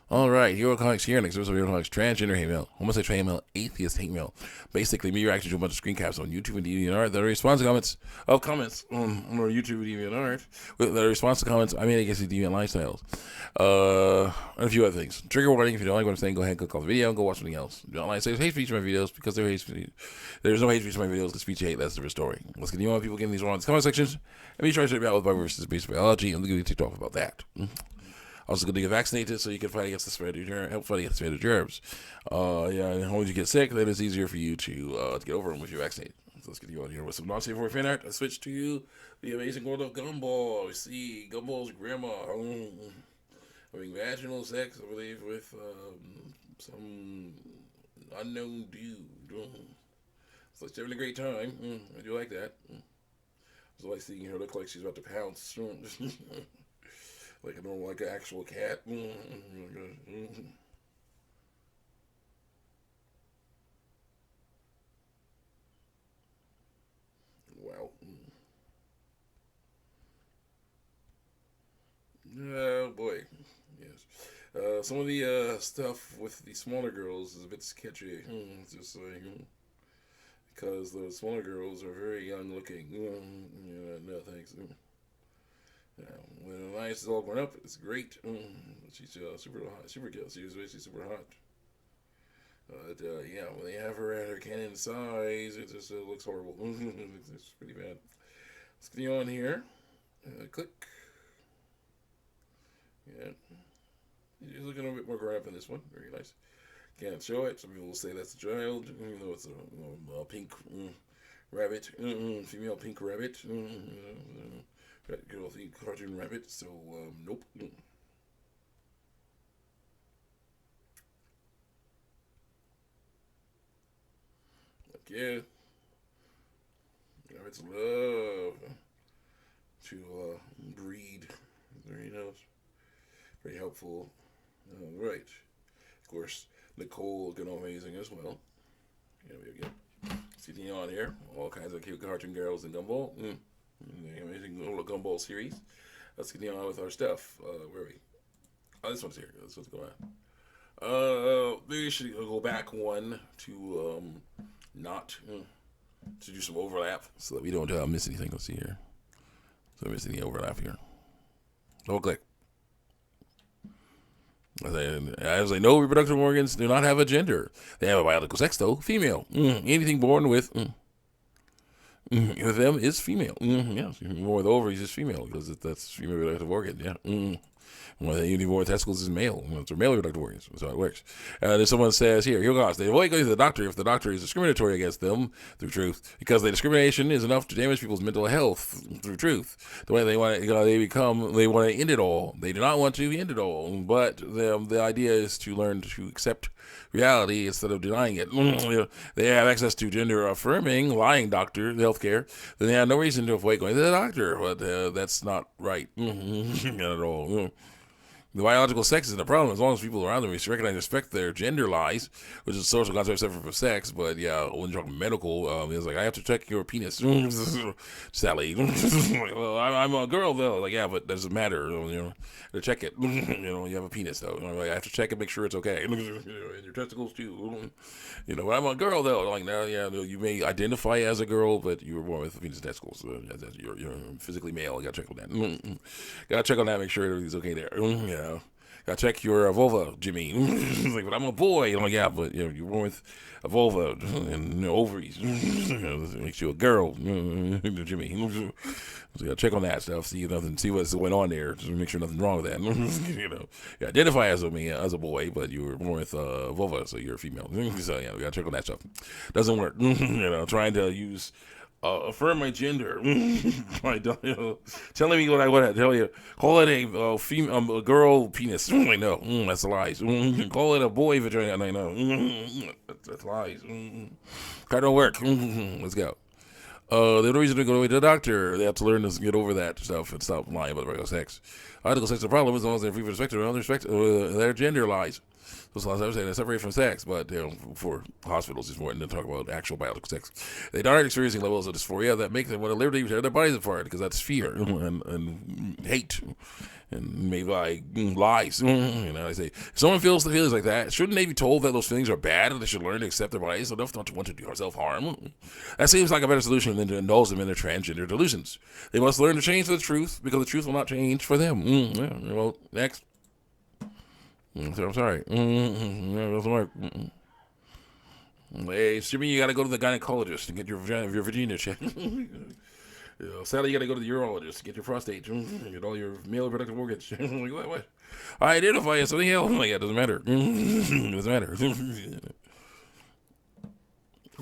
All right, Hero Comics here. Next episode of Hero Comics: Transgender hate mail, homosexual hate mail, atheist hate mail. Basically, me reacting to a bunch of screen caps on YouTube and DeviantArt that are response to comments on our YouTube and DeviantArt that are response to comments I made against the Deviant lifestyles. And a few other things. Trigger warning: if you don't like what I'm saying, go ahead and click off the video and go watch something else. Do not like to say hate speech in my videos because there's no hate speech in my videos. Because speech hate, that's the different story. Let's continue on. People getting these wrong in the comment sections. And me trying to straighten out with Bible versus basic biology. I'm going to get ticked off about that. Also going to get vaccinated so you can fight against the spread of germs, help fight against the spread of germs. And once you get sick, then it's easier for you to get over them if you're vaccinated. So let's get you on here with some non-safe for fan art. Let's switch to the amazing world of Gumball. We see Gumball's grandma having vaginal sex, I believe, with some unknown dude. So she's having a great time. I do like that. I like seeing her look like she's about to pounce. Like a normal, like an actual cat. Wow. Oh boy. Yes. Some of the stuff with the smaller girls is a bit sketchy. It's just like because the smaller girls are very young looking. No thanks. Yeah, when Alliance is all grown up, it's great. She's super hot, super cute. She's basically super hot. But yeah, when they have her at her cannon size, it just looks horrible. It's pretty bad. Let's get on here. Click. Yeah, she's looking a little bit more grown up in this one. Very nice. Can't show it. Some people will say that's a child, even though it's a pink rabbit, female pink rabbit. That girl think cartoon rabbit, so nope. Yeah, rabbits love to breed. Very nice, very helpful. All right, of course, Nicole looking amazing as well. Yeah, we go. Sitting on here, all kinds of cute cartoon girls in Gumball. The amazing little Gumball series. Let's continue on with our stuff. Where are we? Oh, this one's here. This one's going on. Maybe we should go back one to not to do some overlap so that we don't miss anything. Let's see here. So miss any overlap here. Double click. As I know, reproductive organs do not have a gender. They have a biological sex, though, female. Anything born with with them is female. Yeah, more with ovaries is female because that's female reproductive organ. Yeah. Well, the uniform testicles is male. It's a male reproductive organs. That's how it works. If someone says, here goes, they avoid going to the doctor if the doctor is discriminatory against them through truth, because the discrimination is enough to damage people's mental health through truth. The way they want it, they want to end it all. They do not want to end it all, but the idea is to learn to accept reality instead of denying it. They have access to gender affirming, lying doctor, healthcare. Then they have no reason to avoid going to the doctor, but that's not right. Not at all. The biological sex isn't a problem as long as people around them recognize and respect their gender lies, which is a social concept separate from sex. But yeah, when you're talking medical, it's like, I have to check your penis. Sally. Well, I'm a girl though. Like, yeah, but it doesn't matter. To check it. You have a penis though. I have to check it, make sure it's okay. And your testicles too. But I'm a girl though. Like, now, yeah, you may identify as a girl, but you were born with penis and testicles. You're physically male. You gotta check on that. Gotta check on that, make sure everything's okay there. Gotta check your vulva, Jimmy. Like, but I'm a boy. I'm like, yeah, but you're born with a vulva and ovaries. It makes you a girl, Jimmy. So you gotta check on that stuff, see what's going on there, just make sure nothing's wrong with that. You identify as a boy, but you were born with a vulva, so you're a female. So yeah, we gotta check on that stuff. Doesn't work. Trying to use affirm my gender. Telling me what I want to tell you. Call it a female, a girl penis. I know. That's lies. Call it a boy vagina. I know. That's lies. That don't work. Let's go. The only reason to go to the doctor, they have to learn to get over that stuff and stop lying about regular sex. Biological sex is a problem as long as they're free from respect and respect their gender lies. So as I was saying, they're separated from sex, but for hospitals, it's important to talk about actual biological sex. They aren't experiencing levels of dysphoria that make them want to literally tear their bodies apart because that's fear and hate and maybe like lies. I say, if someone feels the feelings like that, shouldn't they be told that those feelings are bad and they should learn to accept their bodies enough not to want to do self-harm? That seems like a better solution than to indulge them in their transgender delusions. They must learn to change for the truth because the truth will not change for them. Well, next. I'm sorry. Doesn't work. Hey, Jimmy, you got to go to the gynecologist and get your vagina checked. Sally, you got to go to the urologist to get your prostate, get all your male reproductive organs. Like, what? I identify as something else. Like, it doesn't matter. Doesn't matter.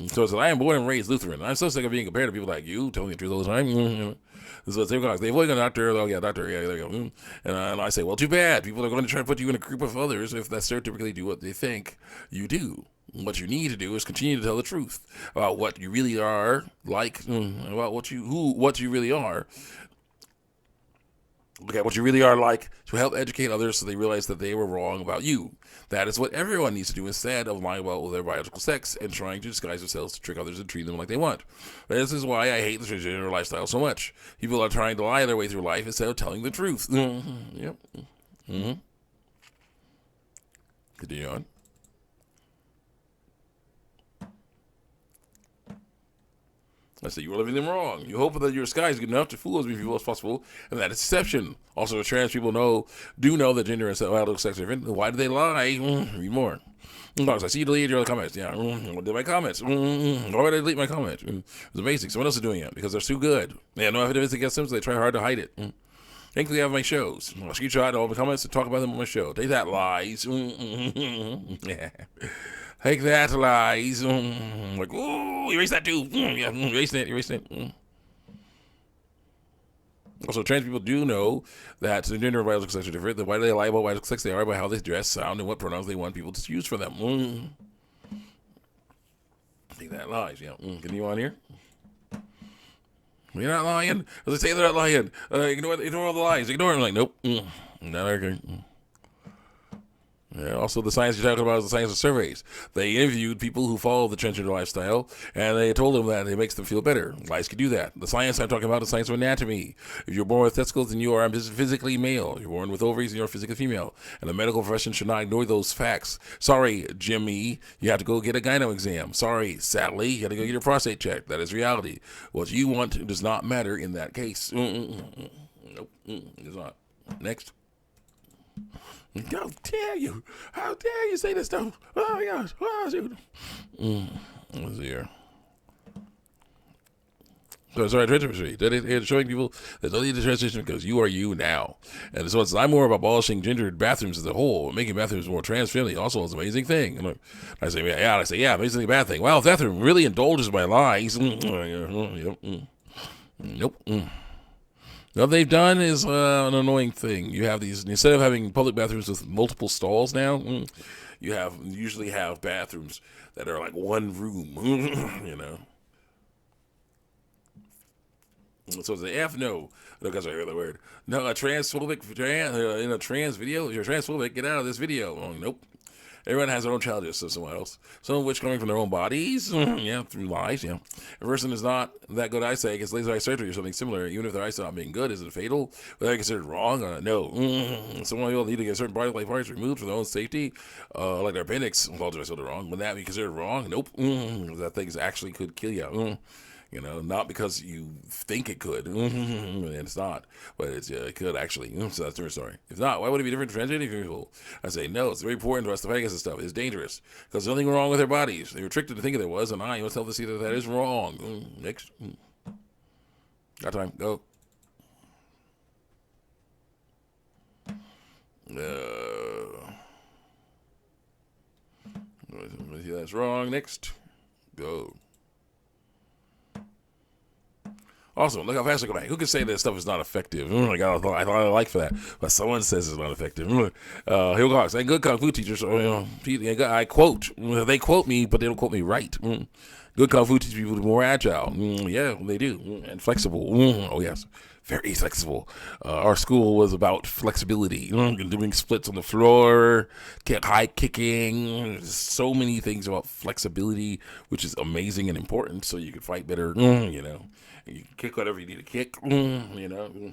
So it's like, I am born and raised Lutheran. I'm so sick of being compared to people like you, telling the truth all the time. So they avoid a doctor. Oh, yeah, doctor. Yeah, there you go. And I say, well, too bad. People are going to try to put you in a group of others if that's stereotypically do what they think you do. What you need to do is continue to tell the truth about what you really are like, about what you really are. Look at what you really are like to help educate others so they realize that they were wrong about you. That is what everyone needs to do instead of lying about their biological sex and trying to disguise themselves to trick others and treat them like they want. This is why I hate the transgender lifestyle so much. People are trying to lie their way through life instead of telling the truth. Yep. Continue on. I say you are living them wrong. You hope that your sky is good enough to fool as many people as possible, and that is deception. Also, the trans people do know that gender and biological sex are different. Why do they lie? Read more. I see you deleted your other comments. Yeah, what did my comments? Why would I delete my comment? It's amazing. Someone else is doing it because they're too good. They have no evidence against them, so they try hard to hide it. Thankfully, I have my shows. I'll screenshot all the comments and talk about them on my show. Take that, lies. Yeah. Take that, lies. Like, ooh, erase that too. Yeah, erase it. Also, trans people do know that the gender and biological sex are different. Then why do they lie about biological sex? They are by how they dress, sound, and what pronouns they want people to use for them. Take that, lies. Yeah. Continue on here. You're not lying. As I say, they're not lying. Ignore all the lies. Ignore them. Like, nope. Not okay. Yeah, also, the science you're talking about is the science of surveys. They interviewed people who follow the transgender lifestyle, and they told them that it makes them feel better. Lies can do that. The science I'm talking about is the science of anatomy. If you're born with testicles, then you are physically male. You're born with ovaries, and you're physically female. And the medical profession should not ignore those facts. Sorry, Jimmy, you have to go get a gyno exam. Sorry, Sally, you have to go get your prostate checked. That is reality. What you want does not matter in that case. Nope, it does not. Next. How dare you? How dare you say this stuff? Oh my gosh. Oh, shoot. Let's see here. So, sorry, transition. They're showing people that don't need to transition because you are you now. And so I'm more of abolishing gendered bathrooms as a whole, making bathrooms more trans-friendly. Also, it's an amazing thing. And I say, yeah, amazingly bad thing. Well, if that really indulges my lies. Nope. What they've done is an annoying thing. You have these, instead of having public bathrooms with multiple stalls now, you usually have bathrooms that are like one room, So it's the no, because I hear the word. No, a transphobic, in a trans video, if you're transphobic, get out of this video. Oh, nope. Everyone has their own challenges to someone else. Some of which coming from their own bodies, through lies, A person is not that good eyesight, gets laser eye surgery or something similar, even if their eyesight not being good, is it fatal? Whether they considered wrong? No. Some people need to get certain body parts removed for their own safety, like their appendix. Apologize if I said it wrong. Would that be considered wrong? Nope. That thing actually could kill you. Not because you think it could, and it's not, but it could actually. So that's a different story. If not, why would it be different to transgender people? I say, no, it's very important to us to fight against this stuff. It's dangerous, because there's nothing wrong with their bodies. They were tricked into thinking there was, and I must tell them to see that is wrong. Next. Got time. Go. That's wrong. Next. Go. Also, look how fast I go back. Who can say that stuff is not effective? I got a like for that, but someone says it's not effective. Hill Cox, I'm good kung fu teacher, so I quote. They quote me, but they don't quote me right. Good kung fu teaches people to be more agile. Yeah, they do. And flexible. Oh, yes. Very flexible. Our school was about flexibility, doing splits on the floor, high kicking. So many things about flexibility, which is amazing and important so you can fight better. You know, you can kick whatever you need to kick. You know,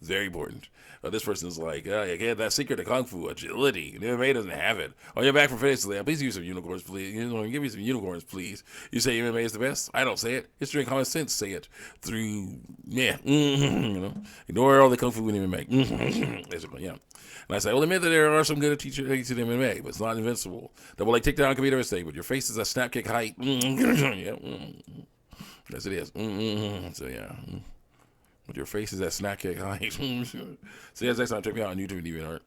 very important. This person's like, you get that secret to Kung Fu, agility. The MMA doesn't have it. On your back for face, please give me some unicorns, please. Give me some unicorns, please. You say MMA is the best? I don't say it. History and common sense say it. Through, you know, ignore all the Kung Fu in MMA. Basically, yeah. And I say, well, admit that there are some good teachers in MMA, but it's not invincible. Double leg takedown can be a mistake, but your face is a snap kick height. Yeah. Yes, it is. So, yeah. With your face is that snack cake height. See you guys next time. Check me out on YouTube and DeviantArt.